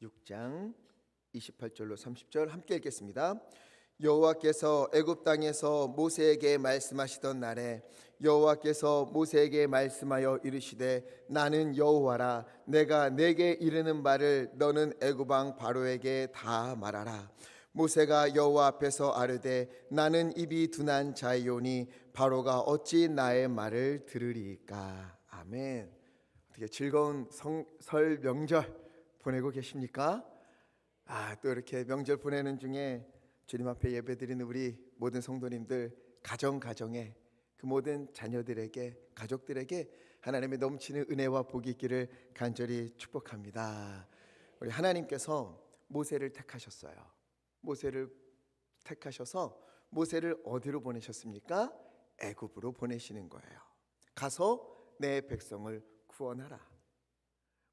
6장 28절로 30절 함께 읽겠습니다. 여호와께서 애굽 땅에서 모세에게 말씀하시던 날에 여호와께서 모세에게 말씀하여 이르시되 나는 여호와라. 내가 내게 이르는 말을 너는 애굽 왕 바로에게 다 말하라. 모세가 여호와 앞에서 아뢰되 나는 입이 둔한 자이오니 바로가 어찌 나의 말을 들으리까. 아멘. 어떻게 즐거운 설 명절 보내고 계십니까? 또 이렇게 명절 보내는 중에 주님 앞에 예배드리는 우리 모든 성도님들 가정에 그 모든 자녀들에게 가족들에게 하나님의 넘치는 은혜와 복이 있기를 간절히 축복합니다. 우리 하나님께서 모세를 택하셨어요. 모세를 택하셔서 모세를 어디로 보내셨습니까? 애굽으로 보내시는 거예요. 가서 내 백성을 구원하라.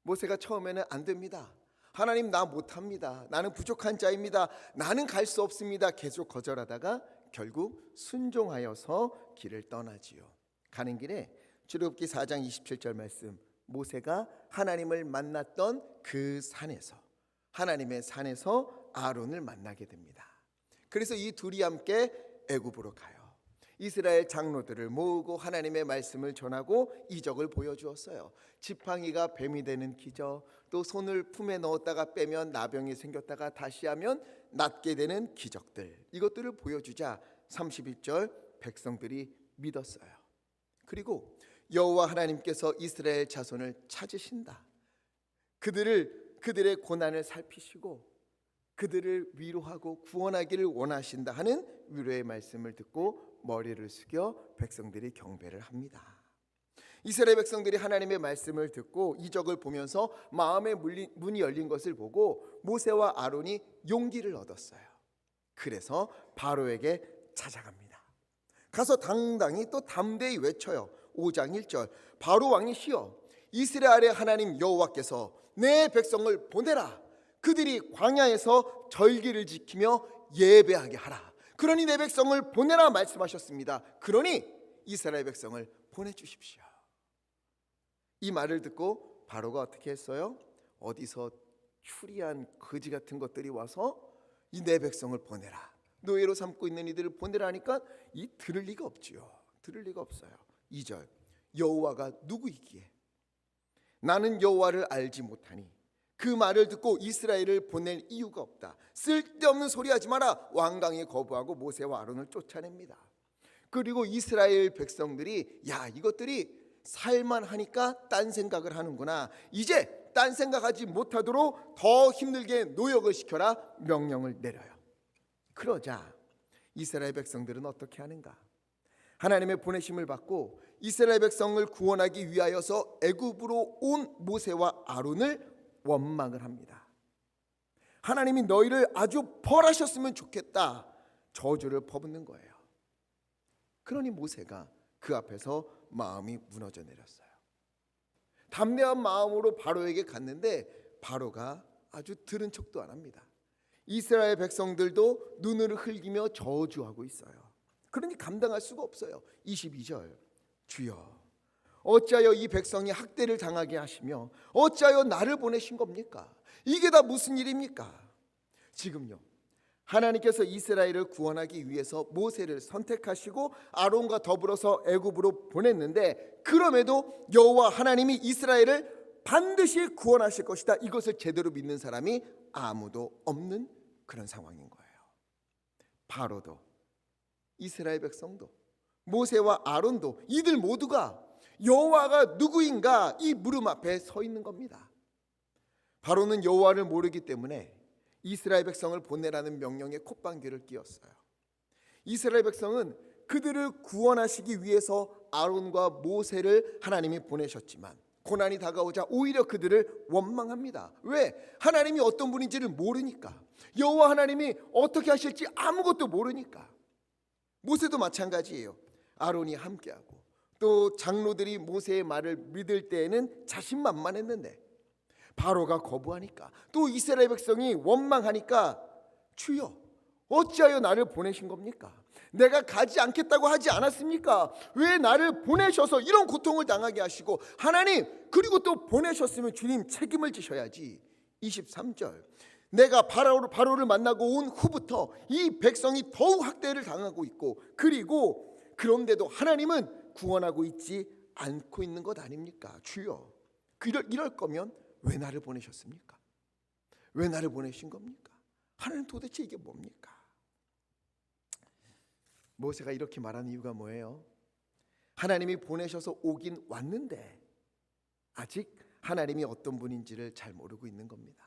모세가 처음에는 안 됩니다. 하나님, 나 못합니다. 나는 부족한 자입니다. 나는 갈 수 없습니다. 계속 거절하다가 결국 순종하여서 길을 떠나지요. 가는 길에 출애굽기 4장 27절 말씀, 모세가 하나님을 만났던 그 산에서, 하나님의 산에서 아론을 만나게 됩니다. 그래서 이 둘이 함께 애굽으로 가요. 이스라엘 장로들을 모으고 하나님의 말씀을 전하고 이적을 보여주었어요. 지팡이가 뱀이 되는 기적, 또 손을 품에 넣었다가 빼면 나병이 생겼다가 다시 하면 낫게 되는 기적들, 이것들을 보여주자 31절 백성들이 믿었어요. 그리고 여호와 하나님께서 이스라엘 자손을 찾으신다. 그들의 고난을 살피시고 그들을 위로하고 구원하기를 원하신다 하는 위로의 말씀을 듣고 머리를 숙여 백성들이 경배를 합니다. 이스라엘 백성들이 하나님의 말씀을 듣고 이적을 보면서 마음의 문이 열린 것을 보고 모세와 아론이 용기를 얻었어요. 그래서 바로에게 찾아갑니다. 가서 당당히 또 담대히 외쳐요. 5장 1절, 바로 왕이 시여, 이스라엘의 하나님 여호와께서 내 백성을 보내라. 그들이 광야에서 절기를 지키며 예배하게 하라. 그러니 내 백성을 보내라 말씀하셨습니다. 그러니 이스라엘 백성을 보내주십시오. 이 말을 듣고 바로가 어떻게 했어요? 어디서 추리한 거지 같은 것들이 와서 이 내 백성을 보내라, 노예로 삼고 있는 이들을 보내라 하니까 이 들을 리가 없지요. 들을 리가 없어요. 2절, 여호와가 누구이기에 나는 여호와를 알지 못하니 그 말을 듣고 이스라엘을 보낼 이유가 없다. 쓸데없는 소리 하지 마라. 완강히 거부하고 모세와 아론을 쫓아냅니다. 그리고 이스라엘 백성들이 이것들이 살만하니까 딴 생각을 하는구나, 이제 딴 생각하지 못하도록 더 힘들게 노역을 시켜라 명령을 내려요. 그러자 이스라엘 백성들은 어떻게 하는가? 하나님의 보내심을 받고 이스라엘 백성을 구원하기 위하여서 애굽으로 온 모세와 아론을 원망을 합니다. 하나님이 너희를 아주 벌하셨으면 좋겠다, 저주를 퍼붓는 거예요. 그러니 모세가 그 앞에서 마음이 무너져 내렸어요. 담대한 마음으로 바로에게 갔는데 바로가 아주 들은 척도 안 합니다. 이스라엘 백성들도 눈을 흘기며 저주하고 있어요. 그러니 감당할 수가 없어요. 22절, 주여, 어찌하여 이 백성이 학대를 당하게 하시며 어찌하여 나를 보내신 겁니까? 이게 다 무슨 일입니까? 지금요, 하나님께서 이스라엘을 구원하기 위해서 모세를 선택하시고 아론과 더불어서 애굽으로 보냈는데, 그럼에도 여호와 하나님이 이스라엘을 반드시 구원하실 것이다, 이것을 제대로 믿는 사람이 아무도 없는 그런 상황인 거예요. 바로도, 이스라엘 백성도, 모세와 아론도, 이들 모두가 여호와가 누구인가 이 물음 앞에 서 있는 겁니다. 바로는 여호와를 모르기 때문에 이스라엘 백성을 보내라는 명령에 콧방귀를 뀌었어요. 이스라엘 백성은 그들을 구원하시기 위해서 아론과 모세를 하나님이 보내셨지만 고난이 다가오자 오히려 그들을 원망합니다. 왜? 하나님이 어떤 분인지를 모르니까, 여호와 하나님이 어떻게 하실지 아무것도 모르니까. 모세도 마찬가지예요. 아론이 함께하고 또 장로들이 모세의 말을 믿을 때에는 자신만만했는데 바로가 거부하니까, 또 이스라엘 백성이 원망하니까, 주여, 어찌하여 나를 보내신 겁니까? 내가 가지 않겠다고 하지 않았습니까? 왜 나를 보내셔서 이런 고통을 당하게 하시고, 하나님, 그리고 또 보내셨으면 주님 책임을 지셔야지, 23절, 내가 바로를 만나고 온 후부터 이 백성이 더욱 학대를 당하고 있고, 그리고 그런데도 하나님은 구원하고 있지 않고 있는 것 아닙니까? 주여, 이럴 거면 왜 나를 보내셨습니까? 왜 나를 보내신 겁니까? 하나님 도대체 이게 뭡니까? 모세가 이렇게 말하는 이유가 뭐예요? 하나님이 보내셔서 오긴 왔는데 아직 하나님이 어떤 분인지를 잘 모르고 있는 겁니다.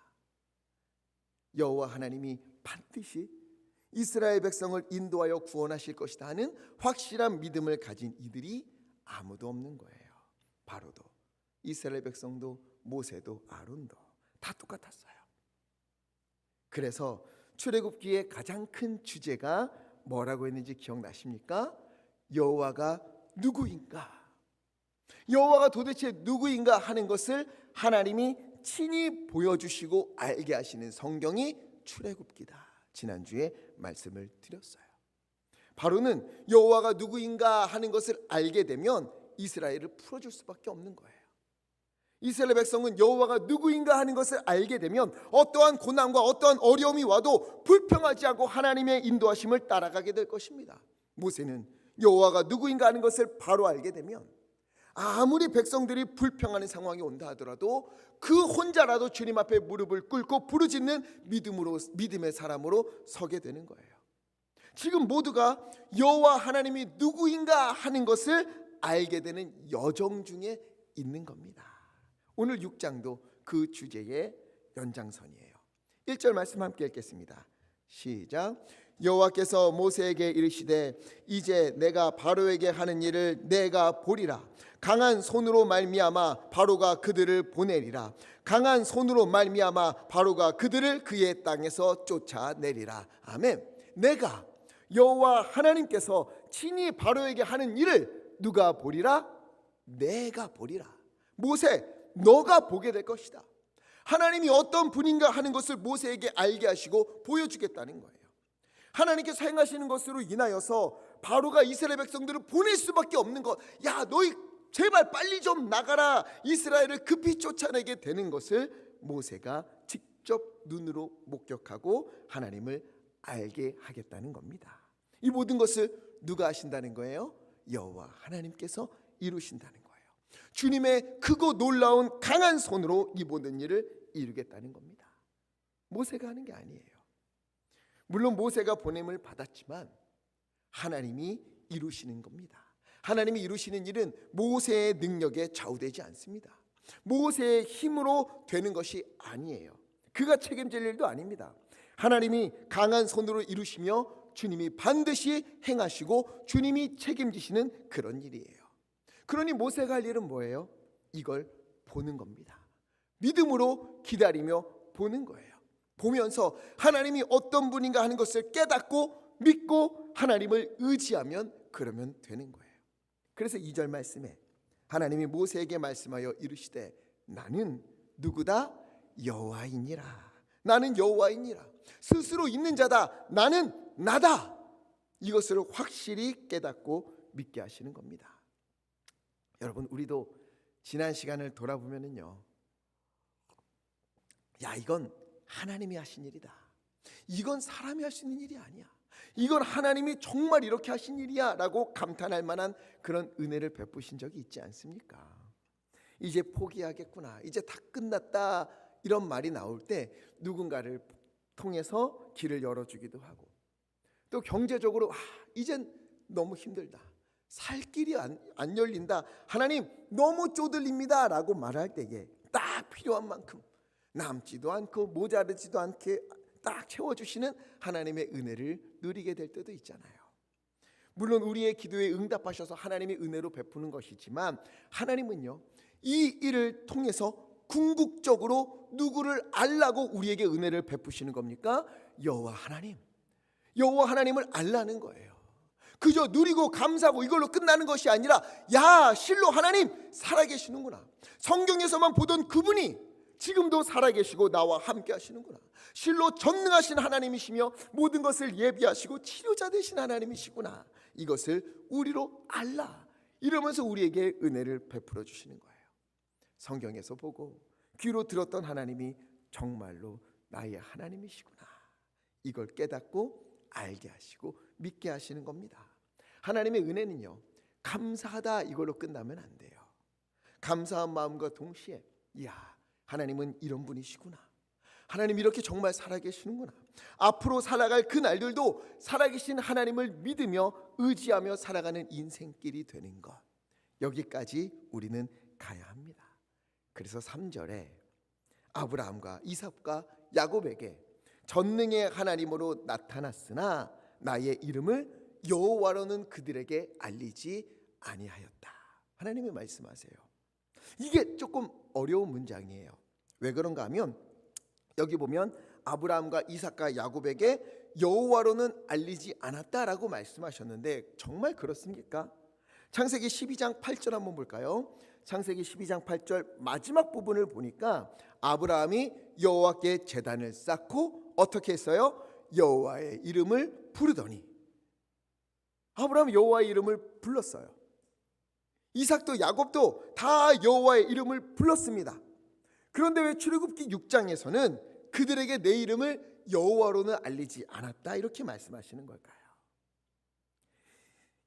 여호와 하나님이 반드시 이스라엘 백성을 인도하여 구원하실 것이다 하는 확실한 믿음을 가진 이들이 아무도 없는 거예요. 바로도, 이스라엘 백성도, 모세도, 아론도 다 똑같았어요. 그래서 출애굽기의 가장 큰 주제가 뭐라고 했는지 기억나십니까? 여호와가 누구인가? 여호와가 도대체 누구인가 하는 것을 하나님이 친히 보여주시고 알게 하시는 성경이 출애굽기다. 지난주에 말씀을 드렸어요. 바로는 여호와가 누구인가 하는 것을 알게 되면 이스라엘을 풀어줄 수밖에 없는 거예요. 이스라엘 백성은 여호와가 누구인가 하는 것을 알게 되면 어떠한 고난과 어떠한 어려움이 와도 불평하지 않고 하나님의 인도하심을 따라가게 될 것입니다. 모세는 여호와가 누구인가 하는 것을 바로 알게 되면 아무리 백성들이 불평하는 상황이 온다 하더라도 그 혼자라도 주님 앞에 무릎을 꿇고 부르짖는 믿음의 사람으로 서게 되는 거예요. 지금 모두가 여호와 하나님이 누구인가 하는 것을 알게 되는 여정 중에 있는 겁니다. 오늘 6장도 그 주제의 연장선이에요. 1절 말씀 함께 읽겠습니다. 시작. 여호와께서 모세에게 이르시되 이제 내가 바로에게 하는 일을 내가 보리라. 강한 손으로 말미암아 바로가 그들을 보내리라. 강한 손으로 말미암아 바로가 그들을 그의 땅에서 쫓아내리라. 아멘. 내가 여호와 하나님께서 친히 바로에게 하는 일을 누가 보리라? 내가 보리라. 모세, 너가 보게 될 것이다. 하나님이 어떤 분인가 하는 것을 모세에게 알게 하시고 보여주겠다는 거예요. 하나님께서 행하시는 것으로 인하여서 바로가 이스라엘 백성들을 보낼 수밖에 없는 것, 야 너희 제발 빨리 좀 나가라, 이스라엘을 급히 쫓아내게 되는 것을 모세가 직접 눈으로 목격하고 하나님을 알게 하겠다는 겁니다. 이 모든 것을 누가 하신다는 거예요? 여호와 하나님께서 이루신다는 거예요. 주님의 크고 놀라운 강한 손으로 이 모든 일을 이루겠다는 겁니다. 모세가 하는 게 아니에요. 물론 모세가 보냄을 받았지만 하나님이 이루시는 겁니다. 하나님이 이루시는 일은 모세의 능력에 좌우되지 않습니다. 모세의 힘으로 되는 것이 아니에요. 그가 책임질 일도 아닙니다. 하나님이 강한 손으로 이루시며 주님이 반드시 행하시고 주님이 책임지시는 그런 일이에요. 그러니 모세가 할 일은 뭐예요? 이걸 보는 겁니다. 믿음으로 기다리며 보는 거예요. 보면서 하나님이 어떤 분인가 하는 것을 깨닫고 믿고 하나님을 의지하면 그러면 되는 거예요. 그래서 2절 말씀에 하나님이 모세에게 말씀하여 이르시되 나는 누구다? 여호와이니라. 나는 여호와이니라. 스스로 있는 자다. 나는 나다. 이것을 확실히 깨닫고 믿게 하시는 겁니다. 여러분, 우리도 지난 시간을 돌아보면은요, 야 이건 하나님이 하신 일이다. 이건 사람이 할 수 있는 일이 아니야. 이건 하나님이 정말 이렇게 하신 일이야 라고 감탄할 만한 그런 은혜를 베푸신 적이 있지 않습니까? 이제 포기하겠구나, 이제 다 끝났다, 이런 말이 나올 때 누군가를 통해서 길을 열어주기도 하고, 또 경제적으로 이젠 너무 힘들다, 살 길이 안 열린다, 하나님 너무 쪼들립니다 라고 말할 때에 딱 필요한 만큼 남지도 않고 모자르지도 않게 딱 채워주시는 하나님의 은혜를 누리게 될 때도 있잖아요. 물론 우리의 기도에 응답하셔서 하나님이 은혜로 베푸는 것이지만 하나님은요, 이 일을 통해서 궁극적으로 누구를 알라고 우리에게 은혜를 베푸시는 겁니까? 여호와 하나님, 여호와 하나님을 알라는 거예요. 그저 누리고 감사하고 이걸로 끝나는 것이 아니라, 야 실로 하나님 살아계시는구나, 성경에서만 보던 그분이 지금도 살아계시고 나와 함께 하시는구나, 실로 전능하신 하나님이시며 모든 것을 예비하시고 치료자 되신 하나님이시구나, 이것을 우리로 알라, 이러면서 우리에게 은혜를 베풀어 주시는 거예요. 성경에서 보고 귀로 들었던 하나님이 정말로 나의 하나님이시구나. 이걸 깨닫고 알게 하시고 믿게 하시는 겁니다. 하나님의 은혜는요, 감사하다 이걸로 끝나면 안 돼요. 감사한 마음과 동시에 이야, 하나님은 이런 분이시구나. 하나님 이렇게 정말 살아계시는구나. 앞으로 살아갈 그 날들도 살아계신 하나님을 믿으며 의지하며 살아가는 인생길이 되는 것, 여기까지 우리는 가야 합니다. 그래서 3절에 아브라함과 이삭과 야곱에게 전능의 하나님으로 나타났으나 나의 이름을 여호와로는 그들에게 알리지 아니하였다. 하나님이 말씀하세요. 이게 조금 어려운 문장이에요. 왜 그런가 하면 여기 보면 아브라함과 이삭과 야곱에게 여호와로는 알리지 않았다라고 말씀하셨는데 정말 그렇습니까? 창세기 12장 8절 한번 볼까요? 창세기 12장 8절 마지막 부분을 보니까 아브라함이 여호와께 제단을 쌓고 어떻게 했어요? 여호와의 이름을 부르더니, 아브라함이 여호와의 이름을 불렀어요. 이삭도 야곱도 다 여호와의 이름을 불렀습니다. 그런데 왜 출애굽기 6장에서는 그들에게 내 이름을 여호와로는 알리지 않았다 이렇게 말씀하시는 걸까요?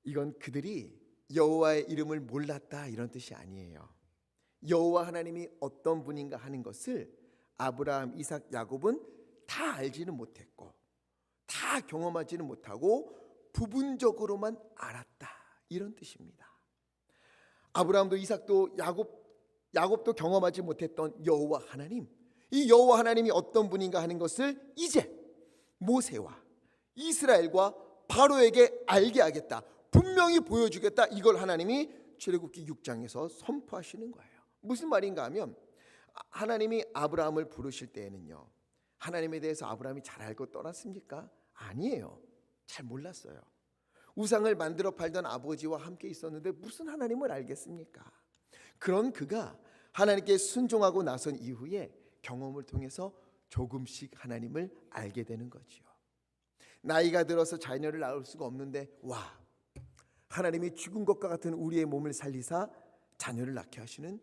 이건 그들이 여호와의 이름을 몰랐다 이런 뜻이 아니에요. 여호와 하나님이 어떤 분인가 하는 것을 아브라함, 이삭, 야곱은 다 알지는 못했고 다 경험하지는 못하고 부분적으로만 알았다 이런 뜻입니다. 아브라함도 이삭도 야곱도 경험하지 못했던 여호와 하나님, 이 여호와 하나님이 어떤 분인가 하는 것을 이제 모세와 이스라엘과 바로에게 알게 하겠다, 분명히 보여주겠다, 이걸 하나님이 출애굽기 6장에서 선포하시는 거예요. 무슨 말인가 하면 하나님이 아브라함을 부르실 때에는요, 하나님에 대해서 아브라함이 잘 알고 떠났습니까? 아니에요. 잘 몰랐어요. 우상을 만들어 팔던 아버지와 함께 있었는데 무슨 하나님을 알겠습니까? 그런 그가 하나님께 순종하고 나선 이후에 경험을 통해서 조금씩 하나님을 알게 되는 거지요. 나이가 들어서 자녀를 낳을 수가 없는데 와, 하나님이 죽은 것과 같은 우리의 몸을 살리사 자녀를 낳게 하시는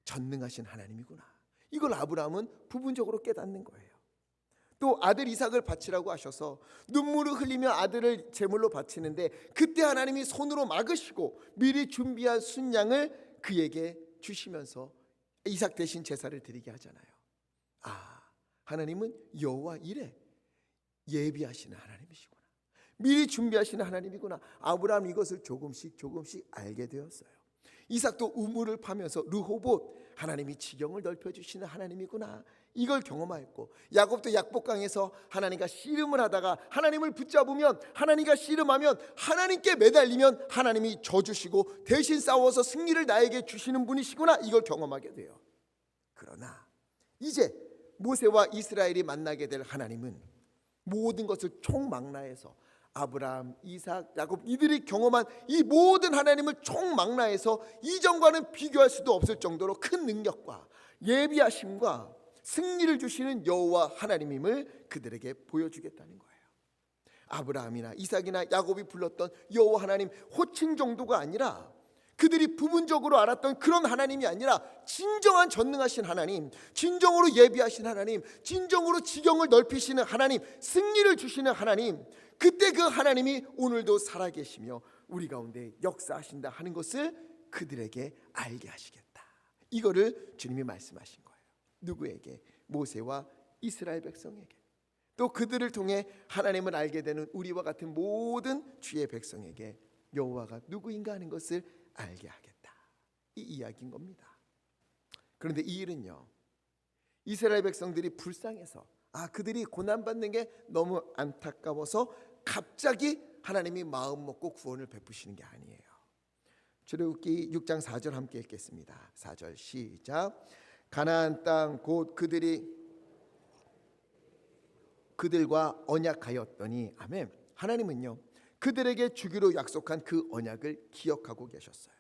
전능하신 하나님이구나. 이걸 아브라함은 부분적으로 깨닫는 거예요. 또 아들 이삭을 바치라고 하셔서 눈물을 흘리며 아들을 제물로 바치는데 그때 하나님이 손으로 막으시고 미리 준비한 순양을 그에게 주시면서 이삭 대신 제사를 드리게 하잖아요. 아, 하나님은 여호와 이레, 예비하시는 하나님이시구나. 미리 준비하시는 하나님이구나. 아브라함 이것을 조금씩 알게 되었어요. 이삭도 우물을 파면서 르호봇, 하나님이 지경을 넓혀주시는 하나님이구나, 이걸 경험하였고, 야곱도 약복강에서 하나님과 씨름을 하다가 하나님을 붙잡으면, 하나님과 씨름하면, 하나님께 매달리면 하나님이 져주시고 대신 싸워서 승리를 나에게 주시는 분이시구나, 이걸 경험하게 돼요. 그러나 이제 모세와 이스라엘이 만나게 될 하나님은 모든 것을 총망라해서 아브라함, 이삭, 야곱 이들이 경험한 이 모든 하나님을 총망라해서 이전과는 비교할 수도 없을 정도로 큰 능력과 예비하심과 승리를 주시는 여호와 하나님임을 그들에게 보여주겠다는 거예요. 아브라함이나 이삭이나 야곱이 불렀던 여호와 하나님 호칭 정도가 아니라, 그들이 부분적으로 알았던 그런 하나님이 아니라 진정한 전능하신 하나님, 진정으로 예비하신 하나님, 진정으로 지경을 넓히시는 하나님, 승리를 주시는 하나님, 그때 그 하나님이 오늘도 살아계시며 우리 가운데 역사하신다 하는 것을 그들에게 알게 하시겠다, 이거를 주님이 말씀하신 거예요. 누구에게? 모세와 이스라엘 백성에게, 또 그들을 통해 하나님을 알게 되는 우리와 같은 모든 주의 백성에게 여호와가 누구인가 하는 것을 알게 하겠다, 이 이야기인 겁니다. 그런데 이 일은요, 이스라엘 백성들이 불쌍해서, 그들이 고난받는 게 너무 안타까워서 갑자기 하나님이 마음 먹고 구원을 베푸시는 게 아니에요. 출애굽기 6장 4절 함께 읽겠습니다. 4절 시작. 가나안 땅 곧 그들과 언약하였더니, 아멘. 하나님은요, 그들에게 주기로 약속한 그 언약을 기억하고 계셨어요.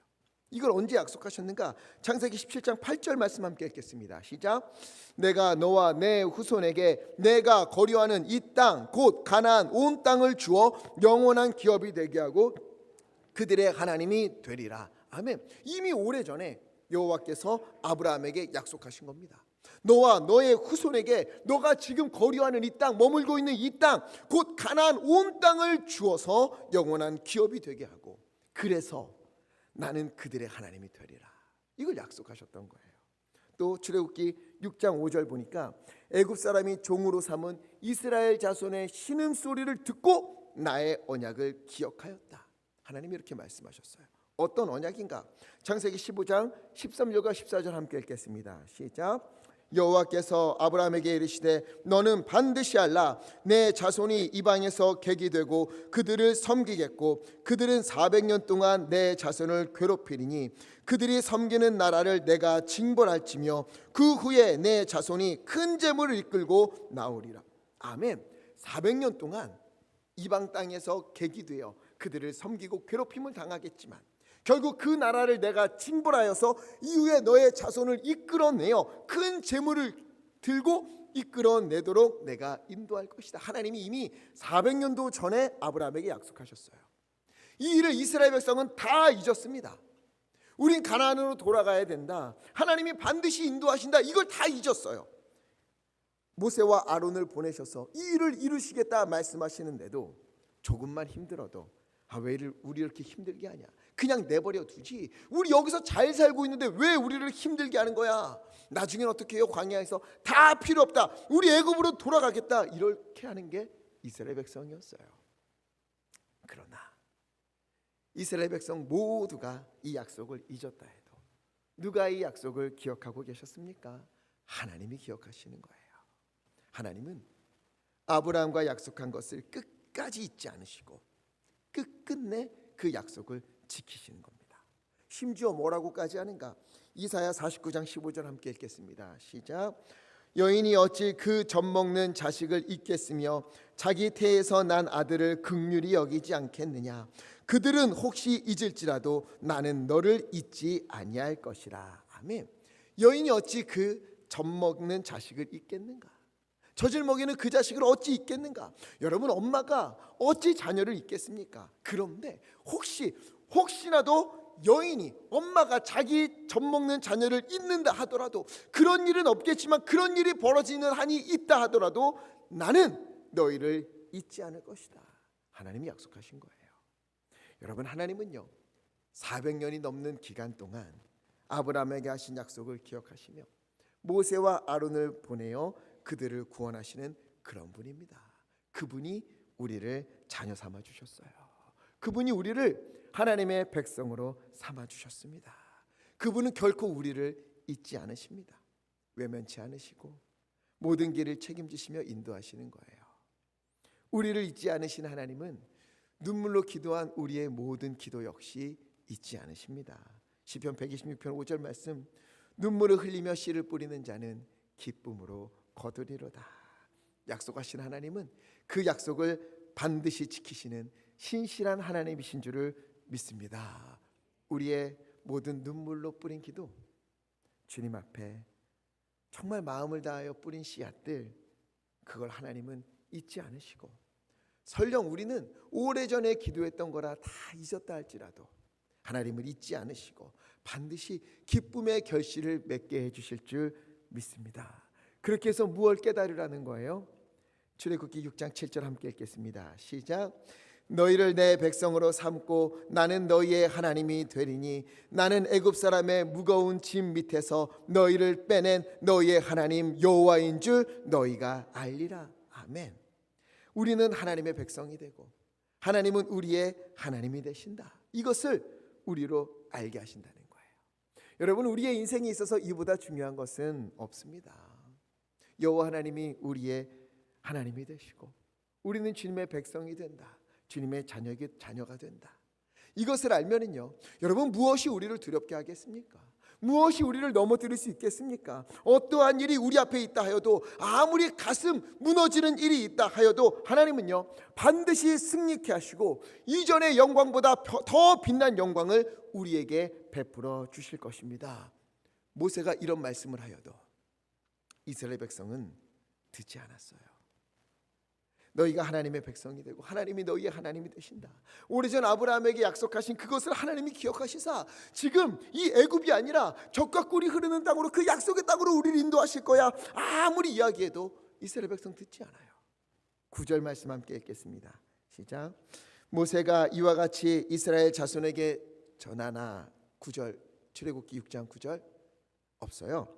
이걸 언제 약속하셨는가? 창세기 17장 8절 말씀 함께 읽겠습니다. 시작. 내가 너와 내 후손에게 내가 거류하는 이 땅 곧 가나안 온 땅을 주어 영원한 기업이 되게 하고 그들의 하나님이 되리라. 아멘. 이미 오래전에 여호와께서 아브라함에게 약속하신 겁니다. 너와 너의 후손에게 너가 지금 거류하는 이 땅, 머물고 있는 이 땅, 곧 가나안 온 땅을 주어서 영원한 기업이 되게 하고, 그래서 나는 그들의 하나님이 되리라. 이걸 약속하셨던 거예요. 또 출애굽기 6장 5절 보니까 애굽 사람이 종으로 삼은 이스라엘 자손의 신음소리를 듣고 나의 언약을 기억하였다. 하나님이 이렇게 말씀하셨어요. 어떤 언약인가? 창세기 15장 13절과 14절 함께 읽겠습니다. 시작. 여호와께서 아브라함에게 이르시되 너는 반드시 알라. 내 자손이 이방에서 객이 되고 그들을 섬기겠고 그들은 400년 동안 내 자손을 괴롭히리니 그들이 섬기는 나라를 내가 징벌할지며 그 후에 내 자손이 큰 재물을 이끌고 나오리라. 아멘. 400년 동안 이방 땅에서 객이 되어 그들을 섬기고 괴롭힘을 당하겠지만 결국 그 나라를 내가 징벌하여서 이후에 너의 자손을 이끌어내어 큰 재물을 들고 이끌어내도록 내가 인도할 것이다. 하나님이 이미 400년도 전에 아브라함에게 약속하셨어요. 이 일을 이스라엘 백성은 다 잊었습니다. 우린 가나안으로 돌아가야 된다. 하나님이 반드시 인도하신다. 이걸 다 잊었어요. 모세와 아론을 보내셔서 이 일을 이루시겠다 말씀하시는데도 조금만 힘들어도 왜 우리 이렇게 힘들게 하냐, 그냥 내버려 두지, 우리 여기서 잘 살고 있는데 왜 우리를 힘들게 하는 거야, 나중엔 어떻게 해요, 광야에서 다 필요 없다, 우리 애굽으로 돌아가겠다, 이렇게 하는 게 이스라엘 백성이었어요. 그러나 이스라엘 백성 모두가 이 약속을 잊었다 해도 누가 이 약속을 기억하고 계셨습니까? 하나님이 기억하시는 거예요. 하나님은 아브라함과 약속한 것을 끝까지 잊지 않으시고 끝끝내 그 약속을 지키시는 겁니다. 심지어 뭐라고까지 하는가? 이사야 49장 15절 함께 읽겠습니다. 시작. 여인이 어찌 그 젖먹는 자식을 잊겠으며 자기 태에서 난 아들을 긍휼히 여기지 않겠느냐. 그들은 혹시 잊을지라도 나는 너를 잊지 아니할 것이라. 아멘. 여인이 어찌 그 젖먹는 자식을 잊겠는가? 젖을 먹이는 그 자식을 어찌 잊겠는가? 여러분, 엄마가 어찌 자녀를 잊겠습니까? 그런데 혹시라도 여인이 엄마가 자기 젖 먹는 자녀를 잊는다 하더라도, 그런 일은 없겠지만 그런 일이 벌어지는 한이 있다 하더라도 나는 너희를 잊지 않을 것이다. 하나님이 약속하신 거예요. 여러분, 하나님은요 400년이 넘는 기간 동안 아브라함에게 하신 약속을 기억하시며 모세와 아론을 보내어 그들을 구원하시는 그런 분입니다. 그분이 우리를 자녀 삼아 주셨어요. 그분이 우리를 하나님의 백성으로 삼아 주셨습니다. 그분은 결코 우리를 잊지 않으십니다. 외면치 않으시고 모든 길을 책임지시며 인도하시는 거예요. 우리를 잊지 않으신 하나님은 눈물로 기도한 우리의 모든 기도 역시 잊지 않으십니다. 시편 126편 5절 말씀, 눈물을 흘리며 씨를 뿌리는 자는 기쁨으로 거두리로다. 약속하신 하나님은 그 약속을 반드시 지키시는 신실한 하나님이신 줄을 믿습니다. 우리의 모든 눈물로 뿌린 기도, 주님 앞에 정말 마음을 다하여 뿌린 씨앗들, 그걸 하나님은 잊지 않으시고, 설령 우리는 오래전에 기도했던 거라 다 잊었다 할지라도 하나님을 잊지 않으시고 반드시 기쁨의 결실을 맺게 해주실 줄 믿습니다. 그렇게 해서 무엇을 깨달으라는 거예요? 출애굽기 6장 7절 함께 읽겠습니다. 시작. 너희를 내 백성으로 삼고 나는 너희의 하나님이 되리니 나는 애굽 사람의 무거운 짐 밑에서 너희를 빼낸 너희의 하나님 여호와인 줄 너희가 알리라. 아멘. 우리는 하나님의 백성이 되고 하나님은 우리의 하나님이 되신다. 이것을 우리로 알게 하신다는 거예요. 여러분, 우리의 인생에 있어서 이보다 중요한 것은 없습니다. 여호와 하나님이 우리의 하나님이 되시고 우리는 주님의 백성이 된다. 주님의 자녀가 된다. 이것을 알면은요, 여러분, 무엇이 우리를 두렵게 하겠습니까? 무엇이 우리를 넘어뜨릴 수 있겠습니까? 어떠한 일이 우리 앞에 있다 하여도, 아무리 가슴 무너지는 일이 있다 하여도 하나님은요 반드시 승리케 하시고 이전의 영광보다 더 빛난 영광을 우리에게 베풀어 주실 것입니다. 모세가 이런 말씀을 하여도 이스라엘 백성은 듣지 않았어요. 너희가 하나님의 백성이 되고 하나님이 너희의 하나님이 되신다. 오래전 아브라함에게 약속하신 그것을 하나님이 기억하시사 지금 이 애굽이 아니라 젖과 꿀이 흐르는 땅으로, 그 약속의 땅으로 우리를 인도하실 거야. 아무리 이야기해도 이스라엘 백성 듣지 않아요. 9절 말씀 함께 읽겠습니다. 시작. 모세가 이와 같이 이스라엘 자손에게 전하나. 9절 출애굽기 6장 9절 없어요.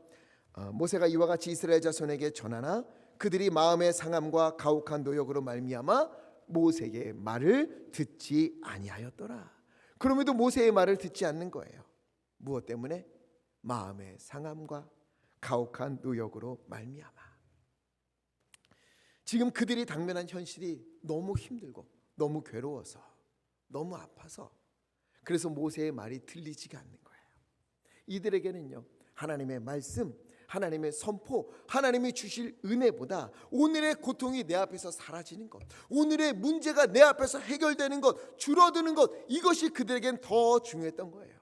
모세가 이와 같이 이스라엘 자손에게 전하나 그들이 마음의 상함과 가혹한 노역으로 말미암아 모세의 말을 듣지 아니하였더라. 그럼에도 모세의 말을 듣지 않는 거예요. 무엇 때문에? 마음의 상함과 가혹한 노역으로 말미암아. 지금 그들이 당면한 현실이 너무 힘들고 너무 괴로워서, 너무 아파서, 그래서 모세의 말이 들리지가 않는 거예요. 이들에게는요, 하나님의 말씀, 하나님의 선포, 하나님이 주실 은혜보다 오늘의 고통이 내 앞에서 사라지는 것, 오늘의 문제가 내 앞에서 해결되는 것, 줄어드는 것, 이것이 그들에겐 더 중요했던 거예요.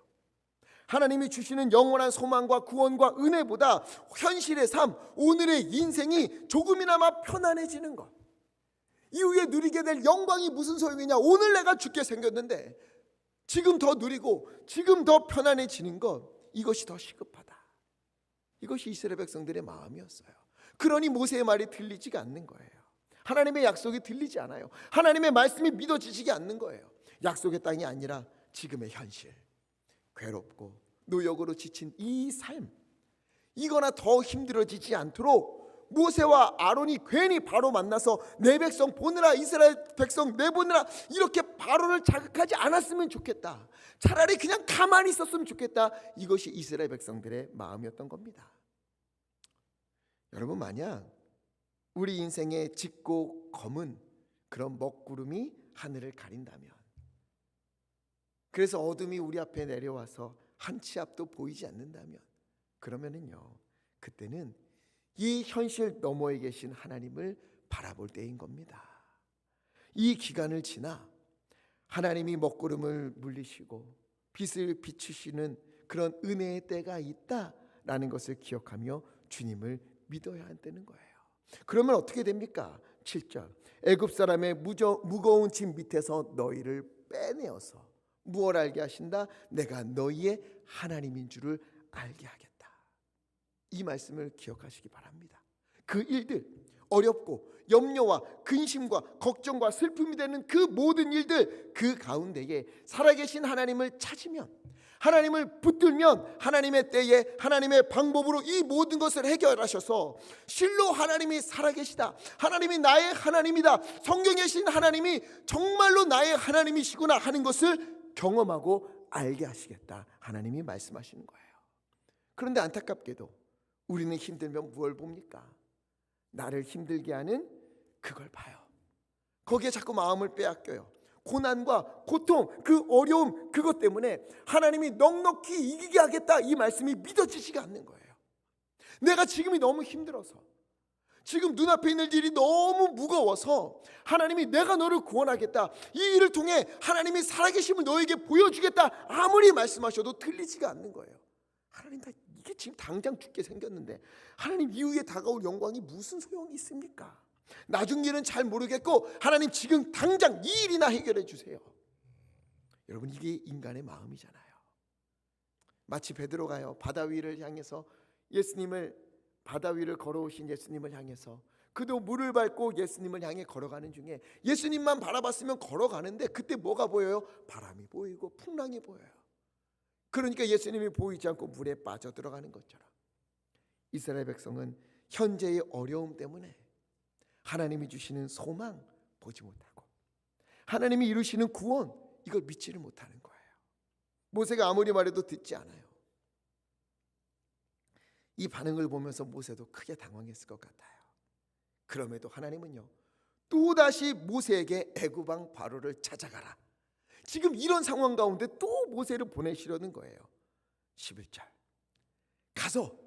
하나님이 주시는 영원한 소망과 구원과 은혜보다 현실의 삶, 오늘의 인생이 조금이나마 편안해지는 것, 이후에 누리게 될 영광이 무슨 소용이냐. 오늘 내가 죽게 생겼는데 지금 더 누리고 지금 더 편안해지는 것, 이것이 더 시급하다. 이것이 이스라엘 백성들의 마음이었어요. 그러니 모세의 말이 들리지가 않는 거예요. 하나님의 약속이 들리지 않아요. 하나님의 말씀이 믿어지지 않는 거예요. 약속의 땅이 아니라 지금의 현실, 괴롭고 노역으로 지친 이 삶, 이거나 더 힘들어지지 않도록 모세와 아론이 괜히 바로 만나서 내 백성 보느라, 이스라엘 백성 내보느라 이렇게 바로를 자극하지 않았으면 좋겠다. 차라리 그냥 가만히 있었으면 좋겠다. 이것이 이스라엘 백성들의 마음이었던 겁니다. 여러분, 만약 우리 인생에 짙고 검은 그런 먹구름이 하늘을 가린다면, 그래서 어둠이 우리 앞에 내려와서 한 치 앞도 보이지 않는다면, 그러면은요, 그때는 이 현실 너머에 계신 하나님을 바라볼 때인 겁니다. 이 기간을 지나 하나님이 먹구름을 물리시고 빛을 비추시는 그런 은혜의 때가 있다라는 것을 기억하며 주님을 믿어야 한다는 거예요. 그러면 어떻게 됩니까? 7절. 애굽 사람의 무거운 짐 밑에서 너희를 빼내어서 무엇을 알게 하신다? 내가 너희의 하나님인 줄을 알게 하겠다. 이 말씀을 기억하시기 바랍니다. 그 일들, 어렵고 염려와 근심과 걱정과 슬픔이 되는 그 모든 일들, 그 가운데에 살아계신 하나님을 찾으면, 하나님을 붙들면 하나님의 때에 하나님의 방법으로 이 모든 것을 해결하셔서 실로 하나님이 살아계시다, 하나님이 나의 하나님이다, 성경에 계신 하나님이 정말로 나의 하나님이시구나 하는 것을 경험하고 알게 하시겠다, 하나님이 말씀하시는 거예요. 그런데 안타깝게도 우리는 힘들면 무엇을 봅니까? 나를 힘들게 하는 그걸 봐요. 거기에 자꾸 마음을 빼앗겨요. 고난과 고통, 그 어려움, 그것 때문에 하나님이 넉넉히 이기게 하겠다, 이 말씀이 믿어지지가 않는 거예요. 내가 지금이 너무 힘들어서, 지금 눈앞에 있는 일이 너무 무거워서 하나님이 내가 너를 구원하겠다, 이 일을 통해 하나님이 살아계심을 너에게 보여주겠다, 아무리 말씀하셔도 들리지가 않는 거예요. 하나님, 나 이게 지금 당장 죽게 생겼는데 하나님 이후에 다가올 영광이 무슨 소용이 있습니까? 나중 일은 잘 모르겠고 하나님 지금 당장 이 일이나 해결해 주세요. 여러분, 이게 인간의 마음이잖아요. 마치 베드로가요, 바다 위를 향해서 예수님을, 바다 위를 걸어오신 예수님을 향해서 그도 물을 밟고 예수님을 향해 걸어가는 중에 예수님만 바라봤으면 걸어가는데 그때 뭐가 보여요? 바람이 보이고 풍랑이 보여요. 그러니까 예수님이 보이지 않고 물에 빠져들어가는 것처럼 이스라엘 백성은 현재의 어려움 때문에 하나님이 주시는 소망 보지 못하고 하나님이 이루시는 구원, 이걸 믿지를 못하는 거예요. 모세가 아무리 말해도 듣지 않아요. 이 반응을 보면서 모세도 크게 당황했을 것 같아요. 그럼에도 하나님은요, 또다시 모세에게 애굽 왕 바로를 찾아가라, 지금 이런 상황 가운데 또 모세를 보내시려는 거예요. 11절. 가서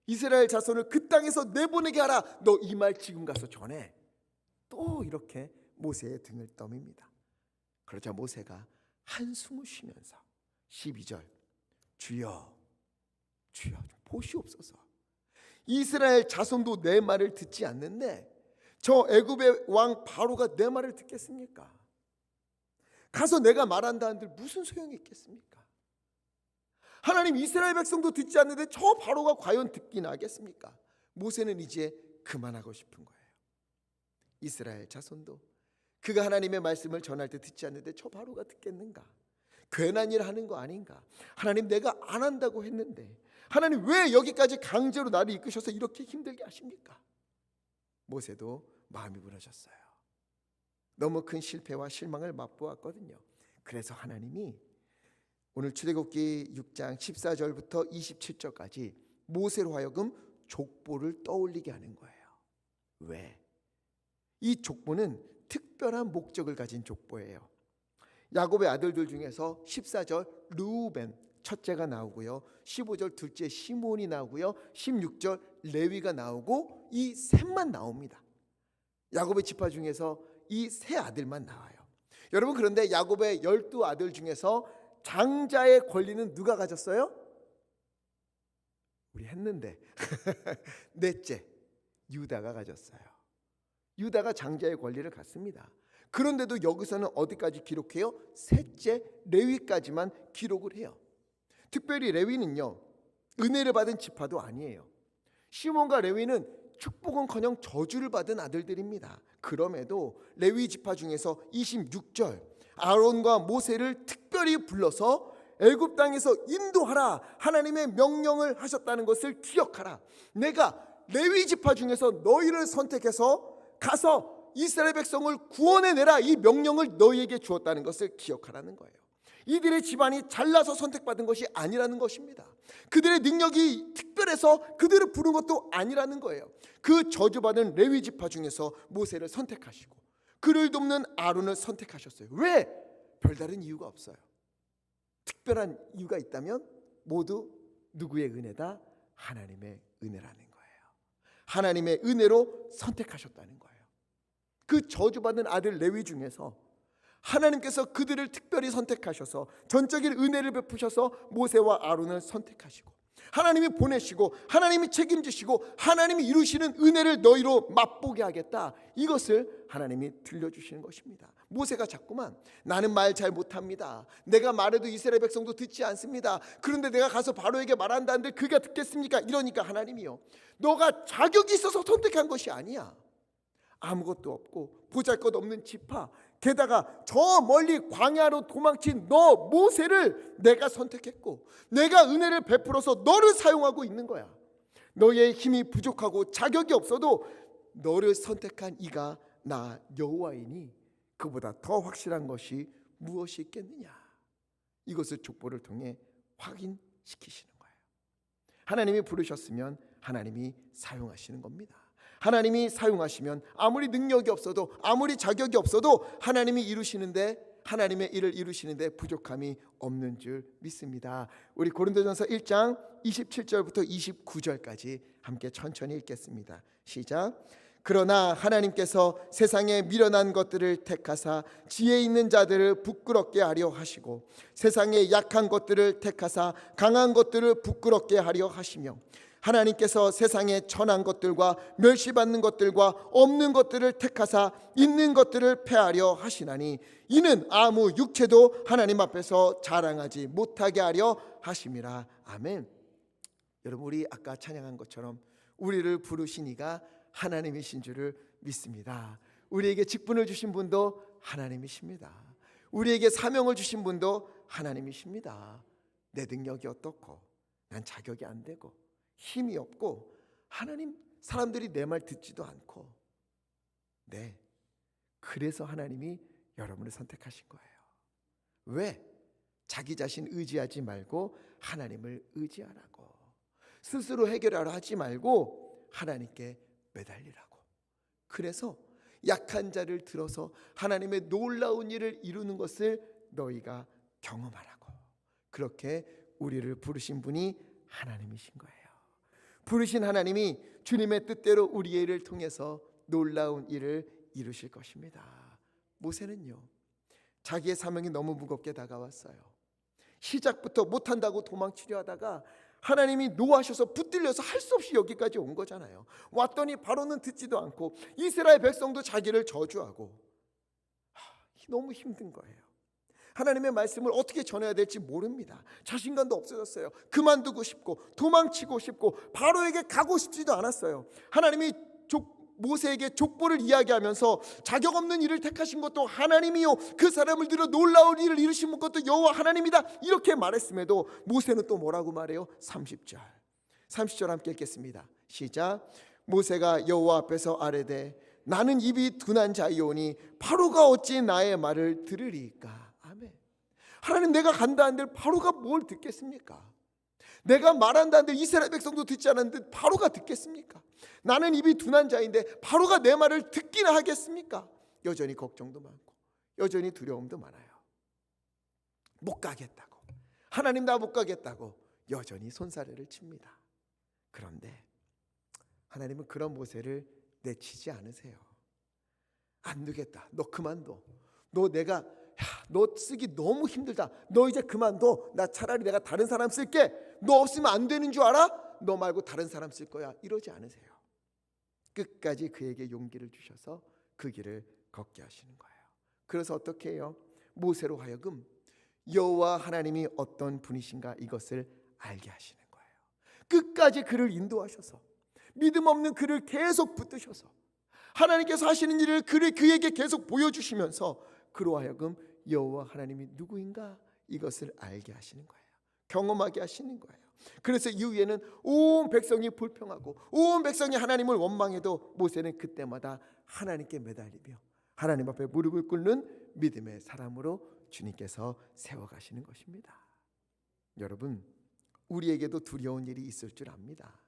이스라엘 자손을 그 땅에서 내보내게 하라. 너 이 말 지금 가서 전해. 또 이렇게 모세의 등을 떠밉니다. 그러자 모세가 한숨을 쉬면서 12절. 주여, 주여, 보시옵소서. 이스라엘 자손도 내 말을 듣지 않는데 저 애굽의 왕 바로가 내 말을 듣겠습니까? 가서 내가 말한다 한들 무슨 소용이 있겠습니까? 하나님, 이스라엘 백성도 듣지 않는데 저 바로가 과연 듣기나 하겠습니까? 모세는 이제 그만하고 싶은 거예요. 이스라엘 자손도 그가 하나님의 말씀을 전할 때 듣지 않는데 저 바로가 듣겠는가? 괜한 일 하는 거 아닌가? 하나님, 내가 안 한다고 했는데 하나님 왜 여기까지 강제로 나를 이끄셔서 이렇게 힘들게 하십니까? 모세도 마음이 무너졌어요. 너무 큰 실패와 실망을 맛보았거든요. 그래서 하나님이 오늘 출애굽기 6장 14절부터 27절까지 모세로 하여금 족보를 떠올리게 하는 거예요. 왜? 이 족보는 특별한 목적을 가진 족보예요. 야곱의 아들들 중에서 14절 르우벤 첫째가 나오고요, 15절 둘째 시몬이 나오고요, 16절 레위가 나오고 이 셋만 나옵니다. 야곱의 지파 중에서 이 세 아들만 나와요. 여러분, 그런데 야곱의 12아들 중에서 장자의 권리는 누가 가졌어요? 우리 했는데 넷째 유다가 가졌어요. 유다가 장자의 권리를 갖습니다. 그런데도 여기서는 어디까지 기록해요? 셋째 레위까지만 기록을 해요. 특별히 레위는요, 은혜를 받은 지파도 아니에요. 시몬과 레위는 축복은커녕 저주를 받은 아들들입니다. 그럼에도 레위 지파 중에서 26절 아론과 모세를 특별히 불러서 애굽 땅에서 인도하라, 하나님의 명령을 하셨다는 것을 기억하라. 내가 레위 지파 중에서 너희를 선택해서 가서 이스라엘 백성을 구원해내라, 이 명령을 너희에게 주었다는 것을 기억하라는 거예요. 이들의 집안이 잘나서 선택받은 것이 아니라는 것입니다. 그들의 능력이 특별해서 그들을 부른 것도 아니라는 거예요. 그 저주받은 레위 지파 중에서 모세를 선택하시고 그를 돕는 아론을 선택하셨어요. 왜? 별다른 이유가 없어요. 특별한 이유가 있다면 모두 누구의 은혜다? 하나님의 은혜라는 거예요. 하나님의 은혜로 선택하셨다는 거예요. 그 저주받은 아들 레위 중에서 하나님께서 그들을 특별히 선택하셔서 전적인 은혜를 베푸셔서 모세와 아론을 선택하시고 하나님이 보내시고 하나님이 책임지시고 하나님이 이루시는 은혜를 너희로 맛보게 하겠다, 이것을 하나님이 들려주시는 것입니다. 모세가 자꾸만 나는 말 잘 못합니다, 내가 말해도 이스라엘 백성도 듣지 않습니다, 그런데 내가 가서 바로에게 말한다는데 그가 듣겠습니까? 이러니까 하나님이요, 너가 자격이 있어서 선택한 것이 아니야. 아무것도 없고 보잘것없는 지파, 게다가 저 멀리 광야로 도망친 너 모세를 내가 선택했고 내가 은혜를 베풀어서 너를 사용하고 있는 거야. 너의 힘이 부족하고 자격이 없어도 너를 선택한 이가 나 여호와이니 그보다 더 확실한 것이 무엇이 있겠느냐. 이것을 족보를 통해 확인시키시는 거예요. 하나님이 부르셨으면 하나님이 사용하시는 겁니다. 하나님이 사용하시면 아무리 능력이 없어도 아무리 자격이 없어도 하나님이 이루시는데, 하나님의 일을 이루시는데 부족함이 없는 줄 믿습니다. 우리 고린도전서 1장 27절부터 29절까지 함께 천천히 읽겠습니다. 시작. 그러나 하나님께서 세상에 미련한 것들을 택하사 지혜 있는 자들을 부끄럽게 하려 하시고 세상에 약한 것들을 택하사 강한 것들을 부끄럽게 하려 하시며 하나님께서 세상에 천한 것들과 멸시받는 것들과 없는 것들을 택하사 있는 것들을 패하려 하시나니 이는 아무 육체도 하나님 앞에서 자랑하지 못하게 하려 하심이라. 아멘. 여러분, 우리 아까 찬양한 것처럼 우리를 부르신 이가 하나님이신 줄을 믿습니다. 우리에게 직분을 주신 분도 하나님이십니다. 우리에게 사명을 주신 분도 하나님이십니다. 내 능력이 어떻고 난 자격이 안 되고 힘이 없고 하나님, 사람들이 내 말 듣지도 않고, 네, 그래서 하나님이 여러분을 선택하신 거예요. 왜? 자기 자신 의지하지 말고 하나님을 의지하라고, 스스로 해결하려 하지 말고 하나님께 매달리라고. 그래서 약한 자를 들어서 하나님의 놀라운 일을 이루는 것을 너희가 경험하라고. 그렇게 우리를 부르신 분이 하나님이신 거예요. 부르신 하나님이 주님의 뜻대로 우리의 일을 통해서 놀라운 일을 이루실 것입니다. 모세는요, 자기의 사명이 너무 무겁게 다가왔어요. 시작부터 못한다고 도망치려 하다가 하나님이 노하셔서 붙들려서 할 수 없이 여기까지 온 거잖아요. 왔더니 바로는 듣지도 않고 이스라엘 백성도 자기를 저주하고 너무 힘든 거예요. 하나님의 말씀을 어떻게 전해야 될지 모릅니다. 자신감도 없어졌어요. 그만두고 싶고 도망치고 싶고 바로에게 가고 싶지도 않았어요. 하나님이 모세에게 족보를 이야기하면서 자격 없는 일을 택하신 것도 하나님이요 그 사람을 들어 놀라운 일을 이루신 것도 여호와 하나님이다 이렇게 말했음에도 모세는 또 뭐라고 말해요? 30절 함께 읽겠습니다. 시작. 모세가 여호와 앞에서 아뢰되 나는 입이 둔한 자이오니 바로가 어찌 나의 말을 들으리까. 아멘. 하나님, 내가 간다 한들 바로가 뭘 듣겠습니까? 내가 말한다 한들 이스라엘 백성도 듣지 않았는데 바로가 듣겠습니까? 나는 입이 둔한 자인데 바로가 내 말을 듣기나 하겠습니까? 여전히 걱정도 많고 여전히 두려움도 많아요. 못 가겠다고, 하나님 나 못 가겠다고 여전히 손사래를 칩니다. 그런데 하나님은 그런 모세를 내치지 않으세요. 안 되겠다, 너 그만둬. 너 쓰기 너무 힘들다. 너 이제 그만둬. 나 차라리 내가 다른 사람 쓸게. 너 없으면 안 되는 줄 알아? 너 말고 다른 사람 쓸 거야. 이러지 않으세요. 끝까지 그에게 용기를 주셔서 그 길을 걷게 하시는 거예요. 그래서 어떻게 해요? 모세로 하여금 여호와 하나님이 어떤 분이신가 이것을 알게 하시는 거예요. 끝까지 그를 인도하셔서 믿음 없는 그를 계속 붙드셔서 하나님께서 하시는 일을 그에게 계속 보여주시면서 그로 하여금 여호와 하나님이 누구인가 이것을 알게 하시는 거예요. 경험하게 하시는 거예요. 그래서 이후에는 온 백성이 불평하고 온 백성이 하나님을 원망해도 모세는 그때마다 하나님께 매달리며 하나님 앞에 무릎을 꿇는 믿음의 사람으로 주님께서 세워가시는 것입니다. 여러분, 우리에게도 두려운 일이 있을 줄 압니다.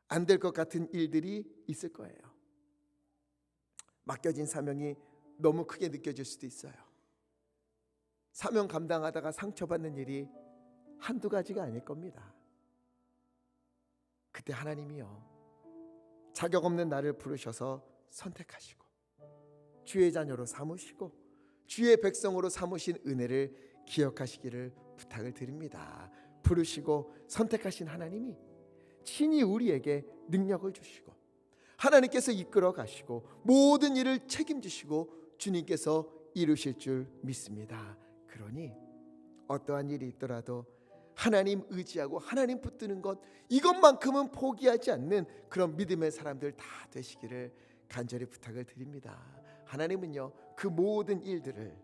안 될 것 같은 일들이 있을 거예요. 맡겨진 사명이 너무 크게 느껴질 수도 있어요. 사명 감당하다가 상처받는 일이 한두 가지가 아닐 겁니다. 그때 하나님이요 자격 없는 나를 부르셔서 선택하시고 주의 자녀로 삼으시고 주의 백성으로 삼으신 은혜를 기억하시기를 부탁을 드립니다. 부르시고 선택하신 하나님이 친히 우리에게 능력을 주시고 하나님께서 이끌어 가시고 모든 일을 책임지시고 주님께서 이루실 줄 믿습니다. 그러니 어떠한 일이 있더라도 하나님 의지하고 하나님 붙드는 것, 이것만큼은 포기하지 않는 그런 믿음의 사람들 다 되시기를 간절히 부탁을 드립니다. 하나님은요 그 모든 일들을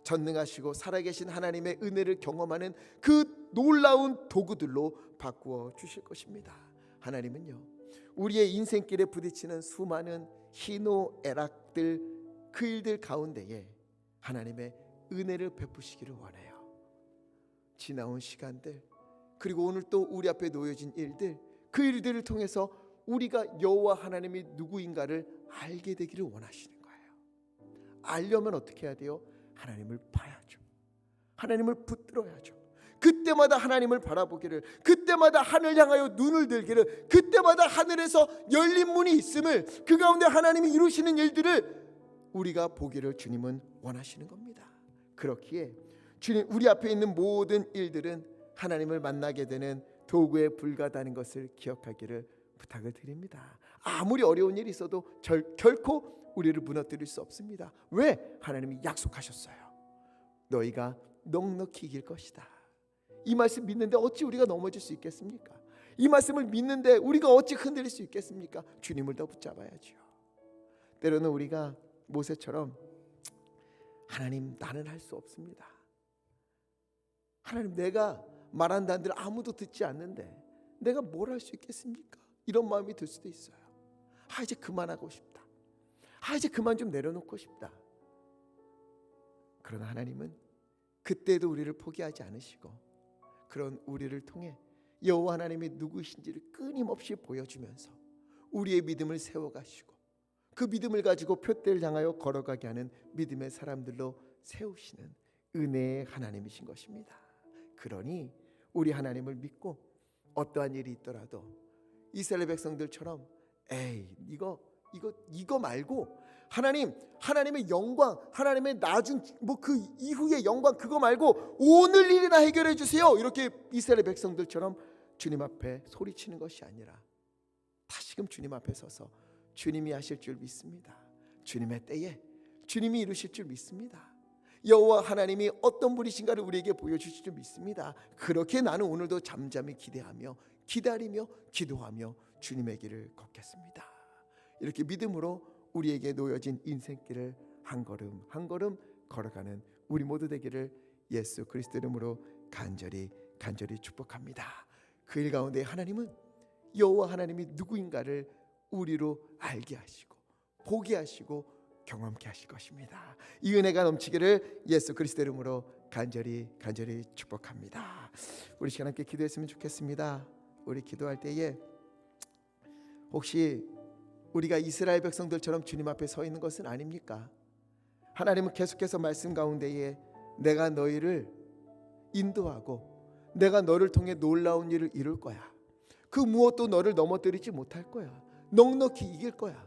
전능하시고 살아계신 하나님의 은혜를 경험하는 그 놀라운 도구들로 바꾸어 주실 것입니다. 하나님은요 우리의 인생길에 부딪히는 수많은 희노애락들 그 일들 가운데에 하나님의 은혜를 베푸시기를 원해요. 지나온 시간들 그리고 오늘 또 우리 앞에 놓여진 일들, 그 일들을 통해서 우리가 여호와 하나님이 누구인가를 알게 되기를 원하시는 거예요. 알려면 어떻게 해야 돼요? 하나님을 봐야죠. 하나님을 붙들어야죠. 그때마다 하나님을 바라보기를, 그때마다 하늘 향하여 눈을 들기를, 그때마다 하늘에서 열린 문이 있음을, 그 가운데 하나님이 이루시는 일들을 우리가 보기를 주님은 원하시는 겁니다. 그렇기에 주님, 우리 앞에 있는 모든 일들은 하나님을 만나게 되는 도구에 불과하다는 것을 기억하기를 부탁을 드립니다. 아무리 어려운 일이 있어도 결코 우리를 무너뜨릴 수 없습니다. 왜? 하나님이 약속하셨어요. 너희가 넉넉히 이길 것이다. 이 말씀 믿는데 어찌 우리가 넘어질 수 있겠습니까? 이 말씀을 믿는데 우리가 어찌 흔들릴 수 있겠습니까? 주님을 더 붙잡아야죠. 때로는 우리가 모세처럼 하나님 나는 할 수 없습니다. 하나님 내가 말한다 한들 아무도 듣지 않는데 내가 뭘 할 수 있겠습니까? 이런 마음이 들 수도 있어요. 이제 그만하고 싶다. 이제 그만 좀 내려놓고 싶다. 그러나 하나님은 그때도 우리를 포기하지 않으시고 그런 우리를 통해 여호와 하나님이 누구신지를 끊임없이 보여주면서 우리의 믿음을 세워가시고 그 믿음을 가지고 표대를 향하여 걸어가게 하는 믿음의 사람들로 세우시는 은혜의 하나님이신 것입니다. 그러니 우리 하나님을 믿고 어떠한 일이 있더라도 이스라엘 백성들처럼 이거 말고 하나님의 영광, 하나님의 나중 그 이후의 영광 그거 말고 오늘 일이나 해결해 주세요. 이렇게 이스라엘 백성들처럼 주님 앞에 소리치는 것이 아니라 다시금 주님 앞에 서서 주님이 하실 줄 믿습니다. 주님의 때에 주님이 이루실 줄 믿습니다. 여호와 하나님이 어떤 분이신가를 우리에게 보여주실 줄 믿습니다. 그렇게 나는 오늘도 잠잠히 기대하며 기다리며 기도하며 주님의 길을 걷겠습니다. 이렇게 믿음으로 우리에게 놓여진 인생길을 한 걸음 한 걸음 걸어가는 우리 모두 되기를 예수 그리스도 이름으로 간절히 축복합니다. 그 일 가운데 하나님은 여호와 하나님이 누구인가를 우리로 알게 하시고 보게 하시고 경험케 하실 것입니다. 이 은혜가 넘치기를 예수 그리스도 이름으로 간절히 축복합니다. 우리 시간 함께 기도했으면 좋겠습니다. 우리 기도할 때에 혹시 우리가 이스라엘 백성들처럼 주님 앞에 서 있는 것은 아닙니까? 하나님은 계속해서 말씀 가운데에 내가 너희를 인도하고 내가 너를 통해 놀라운 일을 이룰 거야. 그 무엇도 너를 넘어뜨리지 못할 거야. 넉넉히 이길 거야.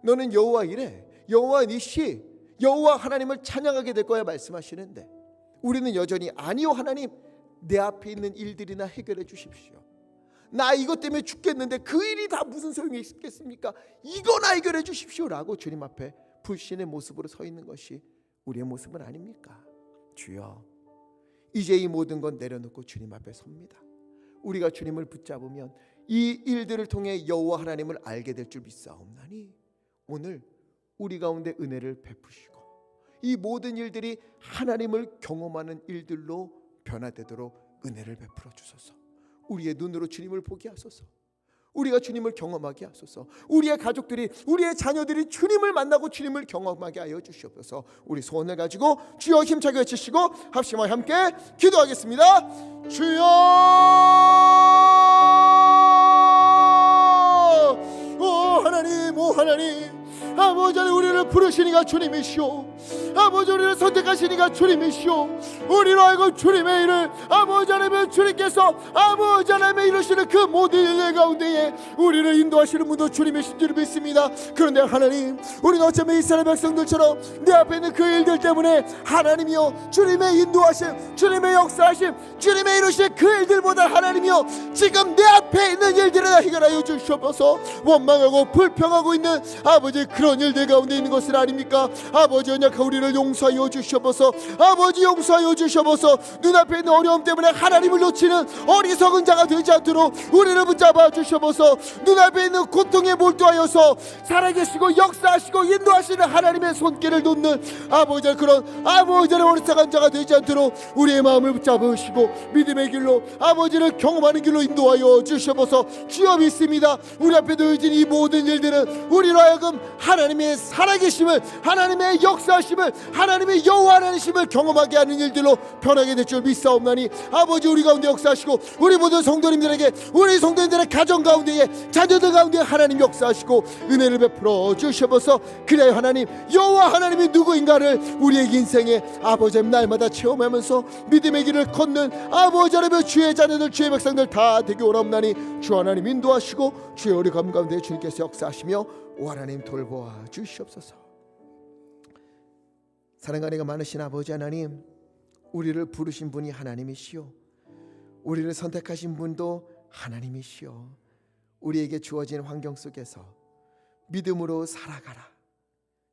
너는 여호와 이레, 여호와 니시, 여호와 하나님을 찬양하게 될 거야 말씀하시는데 우리는 여전히 아니요 하나님 내 앞에 있는 일들이나 해결해 주십시오. 나 이것 때문에 죽겠는데 그 일이 다 무슨 소용이 있겠습니까? 이거나 해결해 주십시오라고 주님 앞에 불신의 모습으로 서 있는 것이 우리의 모습은 아닙니까? 주여 이제 이 모든 건 내려놓고 주님 앞에 섭니다. 우리가 주님을 붙잡으면 이 일들을 통해 여호와 하나님을 알게 될 줄 믿사옵나니 오늘 우리 가운데 은혜를 베푸시고 이 모든 일들이 하나님을 경험하는 일들로 변화되도록 은혜를 베풀어 주소서. 우리의 눈으로 주님을 보게 하소서. 우리가 주님을 경험하게 하소서. 우리의 가족들이 우리의 자녀들이 주님을 만나고 주님을 경험하게 하여 주시옵소서. 우리 소원을 가지고 주여 힘차게 외치시고 합심하여 함께 기도하겠습니다. 주여 오 하나님 아버지 우리를 부르시니가 주님이시오. 아버지 우리를 선택하시니가 주님이시오. 우리로 하여금 주님의 일을 아버지 하나님 주님께서 아버지 하나님 이루시는 그 모든 일 가운데에 우리를 인도하시는 분도 주님이신 줄 믿습니다. 그런데 하나님 우리는 어쩌면 이스라엘 백성들처럼 내 앞에 있는 그 일들 때문에 하나님이여 주님의 인도하심 주님의 역사하심 주님의 이루신 그 일들보다 하나님이여 지금 내 앞에 있는 일들을 해결하여 주시옵소서. 원망하고 불평하고 있는 아버지 그런 일들 가운데 있는 것은 아닙니까? 아버지 언약한 우리를 용서하여 주시옵소서. 아버지 용서하여 주시옵소서. 눈앞에 있는 어려움 때문에 하나님을 놓치는 어리석은 자가 되지 않도록 우리를 붙잡아 주시옵소서. 눈앞에 있는 고통에 몰두하여서 살아계시고 역사하시고 인도하시는 하나님의 손길을 놓는 아버지 그런 아버지의 어리석은 자가 되지 않도록 우리의 마음을 붙잡으시고 믿음의 길로 아버지를 경험하는 길로 인도하여 주시옵소서. 주여 믿습니다. 우리 앞에 놓여진 이 모든 일들은 우리로 하여금 하나님의 살아계심을 하나님의 역사하심을 하나님의 여호와 하나님심을 경험하게 하는 일들로 변하게 될 줄 믿사옵나니 아버지 우리 가운데 역사하시고 우리 모든 성도님들에게 우리 성도님들의 가정 가운데에 자녀들 가운데 하나님 역사하시고 은혜를 베풀어 주시옵소서. 그래야 하나님 여호와 하나님이 누구인가를 우리의 인생에 아버지 날마다 체험하면서 믿음의 길을 걷는 아버지 하나님 주의 자녀들 주의 백성들 다 되게 원하옵나니 주 하나님 인도하시고 주의 우리 가운데 주님께서 역사하시며 오 하나님 돌보아 주시옵소서. 사랑과 은혜가 많으신 아버지 하나님 우리를 부르신 분이 하나님이시오. 우리를 선택하신 분도 하나님이시오. 우리에게 주어진 환경 속에서 믿음으로 살아가라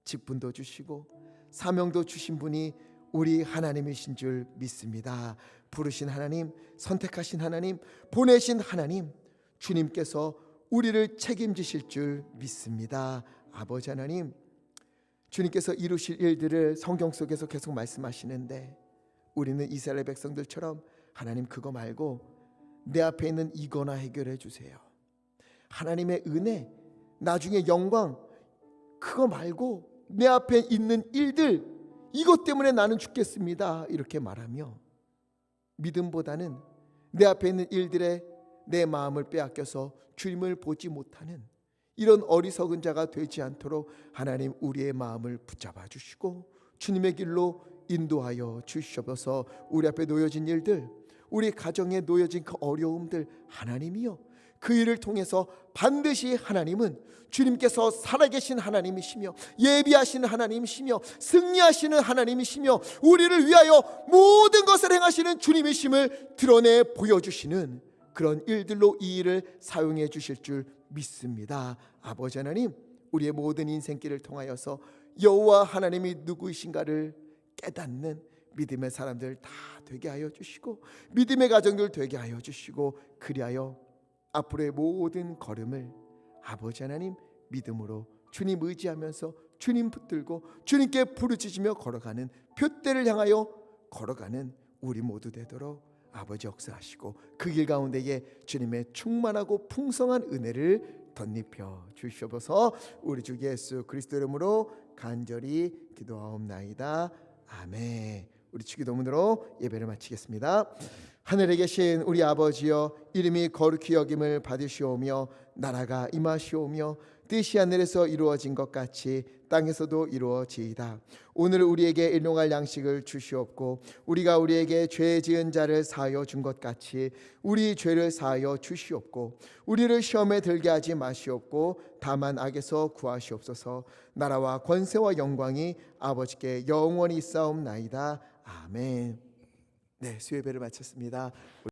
직분도 주시고 사명도 주신 분이 우리 하나님이신 줄 믿습니다. 부르신 하나님 선택하신 하나님 보내신 하나님 주님께서 우리를 책임지실 줄 믿습니다. 아버지 하나님 주님께서 이루실 일들을 성경 속에서 계속 말씀하시는데 우리는 이스라엘 백성들처럼 하나님 그거 말고 내 앞에 있는 이거나 해결해 주세요. 하나님의 은혜 나중에 영광 그거 말고 내 앞에 있는 일들 이것 때문에 나는 죽겠습니다 이렇게 말하며 믿음보다는 내 앞에 있는 일들에 내 마음을 빼앗겨서 주님을 보지 못하는 이런 어리석은 자가 되지 않도록 하나님 우리의 마음을 붙잡아 주시고 주님의 길로 인도하여 주시옵소서. 우리 앞에 놓여진 일들 우리 가정에 놓여진 그 어려움들 하나님이여 그 일을 통해서 반드시 하나님은 주님께서 살아계신 하나님이시며 예비하시는 하나님이시며 승리하시는 하나님이시며 우리를 위하여 모든 것을 행하시는 주님이심을 드러내 보여주시는 그런 일들로 이 일을 사용해 주실 줄 믿습니다. 아버지 하나님, 우리의 모든 인생길을 통하여서 여호와 하나님이 누구이신가를 깨닫는 믿음의 사람들 다 되게 하여 주시고 믿음의 가정들 되게 하여 주시고 그리하여 앞으로의 모든 걸음을 아버지 하나님 믿음으로 주님 의지하면서 주님 붙들고 주님께 부르짖으며 걸어가는 푯대를 향하여 걸어가는 우리 모두 되도록 아버지 역사하시고 그 길 가운데에 주님의 충만하고 풍성한 은혜를 덧입혀 주시옵소서. 우리 주 예수 그리스도 이름으로 간절히 기도하옵나이다. 아멘. 우리 주기도문으로 예배를 마치겠습니다. 하늘에 계신 우리 아버지여, 이름이 거룩히 여김을 받으시오며 나라가 임하시오며 뜻이 하늘에서 이루어진 것 같이 땅에서도 이루어지이다. 오늘 우리에게 일용할 양식을 주시옵고 우리가 우리에게 죄 지은 자를 사하여 준 것 같이 우리 죄를 사하여 주시옵고 우리를 시험에 들게 하지 마시옵고 다만 악에서 구하시옵소서. 나라와 권세와 영광이 아버지께 영원히 있사옵나이다. 아멘. 네, 수요예배를 마쳤습니다.